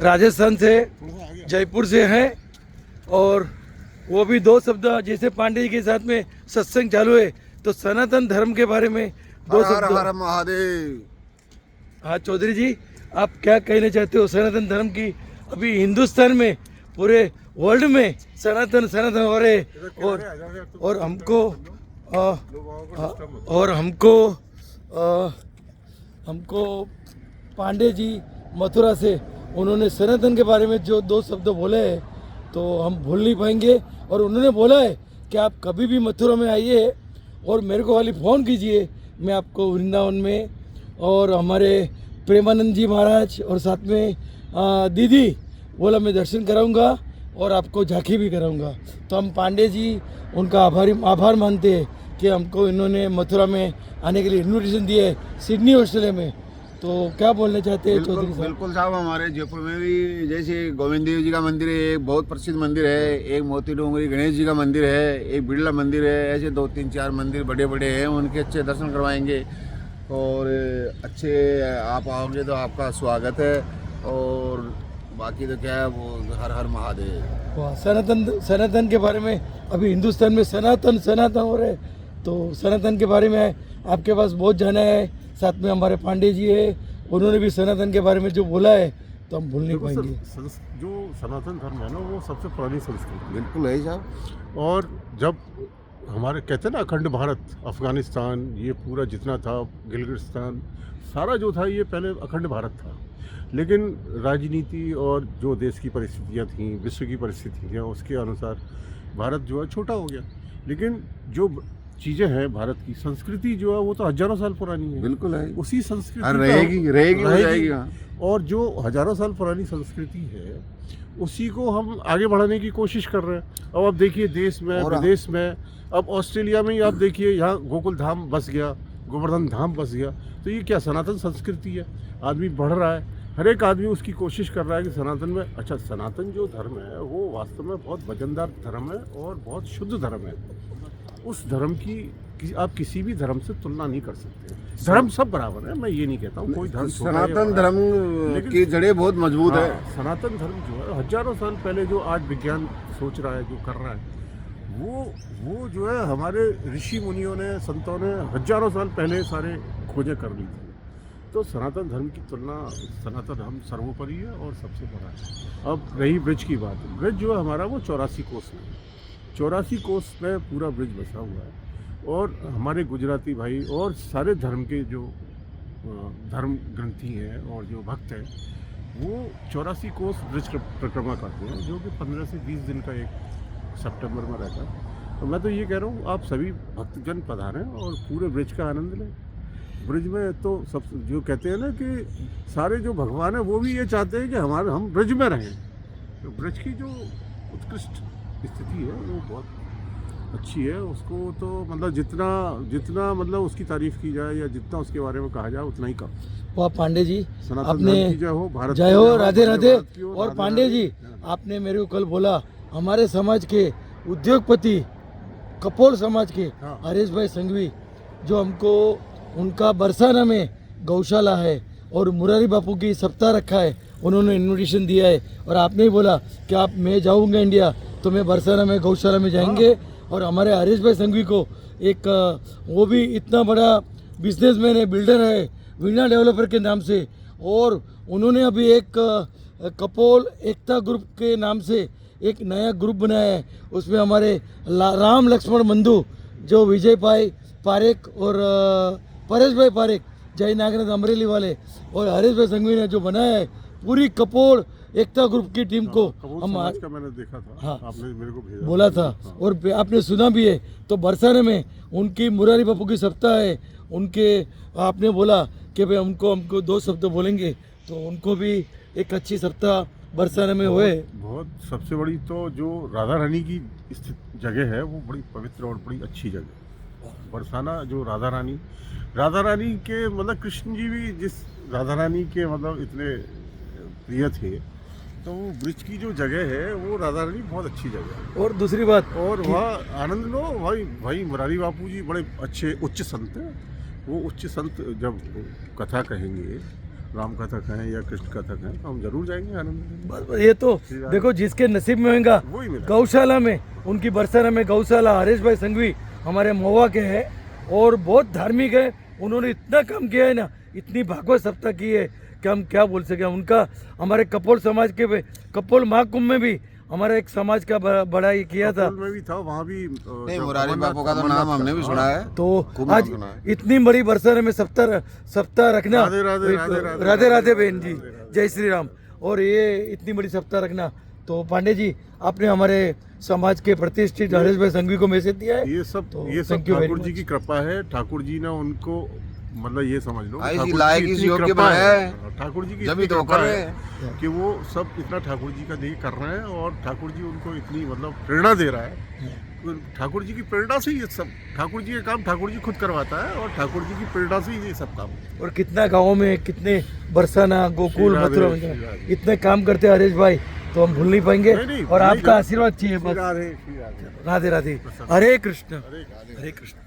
राजस्थान से, जयपुर से हैं। और वो भी दो शब्द, जैसे पांडे जी के साथ में सत्संग चालू है तो सनातन धर्म के बारे में दो हर शब्द। हर महादेव। हाँ चौधरी जी, आप क्या कहना चाहते हो सनातन धर्म की? अभी हिंदुस्तान में, पूरे वर्ल्ड में सनातन सनातन हो रहे, और हमको हमको पांडे जी मथुरा से, उन्होंने सनातन के बारे में जो दो शब्द बोले हैं तो हम भूल नहीं पाएंगे। और उन्होंने बोला है कि आप कभी भी मथुरा में आइए और मेरे को खाली फ़ोन कीजिए, मैं आपको वृंदावन में और हमारे प्रेमानंद जी महाराज और साथ में दीदी बोला मैं दर्शन कराऊंगा और आपको झांकी भी कराऊंगा। तो हम पांडे जी उनका आभार मानते हैं कि हमको इन्होंने मथुरा में आने के लिए इन्विटेशन दिया है, सिडनी ऑस्ट्रेलिया में। तो क्या बोलना चाहते हैं चौधरी साहब? बिल्कुल साहब, हमारे जयपुर में भी जैसे गोविंद देव जी का मंदिर है, एक बहुत प्रसिद्ध मंदिर है, एक मोती डोंगरी गणेश जी का मंदिर है, एक बिरला मंदिर है, ऐसे 2-3-4 मंदिर बड़े बड़े हैं, उनके अच्छे दर्शन करवाएंगे। और अच्छे आप आओगे तो आपका स्वागत है। और बाकी तो क्या है, वो हर हर महादेव। वाह, सनातन के बारे में अभी हिंदुस्तान में सनातन हो रहे, तो सनातन के बारे में आपके पास बहुत जाना है। साथ में हमारे पांडे जी है, उन्होंने भी सनातन के बारे में जो बोला है तो हम भूल नहीं पाएंगे। जो सनातन धर्म है ना, वो सबसे पुरानी संस्कृति बिल्कुल है साहब। और जब हमारे कहते हैं ना अखंड भारत, अफगानिस्तान, ये पूरा जितना था, गिलगिस्तान, सारा जो था ये पहले अखंड भारत था। लेकिन राजनीति और जो देश की परिस्थितियाँ थीं, विश्व की परिस्थितियाँ, उसके अनुसार भारत जो है छोटा हो गया। लेकिन जो चीज़ें हैं, भारत की संस्कृति जो है वो तो हजारों साल पुरानी है। बिल्कुल है, उसी संस्कृति रहेगी। और जो हजारों साल पुरानी संस्कृति है उसी को हम आगे बढ़ाने की कोशिश कर रहे हैं। अब आप देखिए देश में, विदेश में, अब ऑस्ट्रेलिया में ही आप देखिए, यहाँ गोकुल धाम बस गया, गोवर्धन धाम बस गया। तो ये क्या सनातन संस्कृति है? आदमी बढ़ रहा है, हर एक आदमी उसकी कोशिश कर रहा है कि सनातन में, अच्छा सनातन जो धर्म है वो वास्तव में बहुत वजनदार धर्म है और बहुत शुद्ध धर्म है। उस धर्म की आप किसी भी धर्म से तुलना नहीं कर सकते। धर्म सब बराबर है, मैं ये नहीं कहता हूँ कोई धर्म। सनातन धर्म की जड़ें बहुत मजबूत है। सनातन धर्म जो है हजारों साल पहले जो आज विज्ञान सोच रहा है, जो कर रहा है, वो जो है हमारे ऋषि मुनियों ने, संतों ने हजारों साल पहले सारे खोजें कर ली थी। तो सनातन धर्म की तुलना, सनातन धर्म सर्वोपरि है और सबसे बड़ा है। अब रही ब्रिज की बात, ब्रिज जो है हमारा वो 84 कोस में, 84 कोस में पूरा ब्रिज बसा हुआ है। और हमारे गुजराती भाई और सारे धर्म के जो धर्म ग्रंथी हैं और जो भक्त हैं, वो 84 कोस ब्रिज परिक्रमा करते हैं, जो कि 15 से 20 दिन का एक सितंबर में रहता है। तो मैं तो ये कह रहा हूँ आप सभी भक्तजन पधारें और पूरे ब्रिज का आनंद लें। ब्रिज में तो सब जो कहते हैं ना कि सारे जो भगवान हैं वो भी ये चाहते हैं कि हम ब्रिज में रहें। तो ब्रिज की जो उत्कृष्ट स्थिति है वो बहुत अच्छी है। उसको तो मतलब जितना मतलब उसकी तारीफ की जाए या जितना उसके बारे में कहा जाए उतना ही कम। वाह पांडे जी, आपने जय हो, भारत जय हो, राधे राधे। और पांडे जी, आपने मेरे को कल बोला हमारे समाज के उद्योगपति, कपोल समाज के हरीश भाई संघवी, जो हमको उनका बरसाना में गौशाला है और मुरारी बापू की सप्ताह रखा है, उन्होंने इन्विटेशन दिया है। और आपने ही बोला कि आप, मैं जाऊंगा इंडिया तो मैं बरसाना में गौशाला में जाएंगे। और हमारे हरीश भाई संघवी को एक, वो भी इतना बड़ा बिजनेसमैन है, बिल्डर है, वीणा डेवलपर के नाम से। और उन्होंने अभी एक कपोल एकता ग्रुप के नाम से एक नया ग्रुप बनाया है। उसमें हमारे राम लक्ष्मण बंधु जो विजय भाई पारेख और परेश भाई पारेख, जय नागनाथ अमरेली वाले, और हरीश भाई संघवी ने जो बनाया है पूरी कपोल एकता ग्रुप की टीम को हम आज का मैंने देखा था। हाँ, आपने मेरे को भेजा, बोला था। हाँ। और आपने सुना भी है। तो बरसाने में उनकी मुरारी बापू की सप्ताह है, उनके आपने बोला कि भाई हमको 2 शब्द बोलेंगे, तो उनको भी एक अच्छी सप्ताह बरसाने में हुए। बहुत सबसे बड़ी तो जो राधा रानी की स्थित जगह है वो बड़ी पवित्र और बड़ी अच्छी जगह। बरसाना जो राधा रानी के मतलब कृष्ण जी भी जिस राधा रानी के मतलब इतने प्रिय थे, तो वो ब्रिज की जो जगह है वो राधा रानी बहुत अच्छी जगह है। और दूसरी बात, और वहाँ आनंद लो भाई मुरारी बापू जी बड़े अच्छे उच्च संत हैं। वो उच्च संत जब कथा कहेंगे राम कथक हैं या कृष्ण कथक हैं, तो हम जरूर जाएंगे आनंद। बस ये तो देखो जिसके नसीब में होगा। वही मिला। गौशाला में उनकी बरसाना में गौशाला हरीश भाई संघवी हमारे महुआ के हैं और बहुत धार्मिक है। उन्होंने इतना काम किया है ना, इतनी भागवत सप्ताह की है कि हम क्या बोल सके। उनका हमारे कपोल समाज के कपोल महाकुंभ में भी हमारा एक समाज का बड़ाई किया था। कपोल में भी था, वहाँ भी नहीं, मुरारी बापू का तो नाम हमने भी सुना है। तो खूब आज नाम सुना है। इतनी बड़ी बरसाने में सप्ताह रखना, राधे राधे, राधे राधे, राधे राधे बहन जी, जय श्री राम। और ये इतनी बड़ी सप्ताह रखना, तो पांडे जी आपने हमारे समाज के प्रतिष्ठित हरीश भाई संघवी को मैसेज दिया है। ये सब तो ये सब thank you very Thakur ji much। की कृपा है। ठाकुर जी ने उनको, मतलब ये समझ लो, ऐसी ठाकुर जी लायक की इस इतनी योग के कृपा बनाए, ठाकुर जी की जब इतनी ही तो कृपा कर रहे है हैं। कि वो सब इतना ठाकुर जी का देख कर रहे हैं और ठाकुर जी उनको इतनी मतलब प्रेरणा दे रहा है। तो ठाकुर जी की प्रेरणा से ये सब, ठाकुर जी का काम ठाकुर जी खुद करवाता है और ठाकुर जी की प्रेरणा से ही ये सब काम। और कितना गाँव में कितने बरसाना गोकुल श्री राधे, मथुरा श्री राधे। इतने काम करते हैं हरीश भाई, तो हम भूल नहीं पाएंगे। नहीं, और नहीं, आपका आशीर्वाद चाहिए बस। श्री राधे, श्री राधे। राधे राधे, हरे कृष्ण, अरे हरे कृष्ण।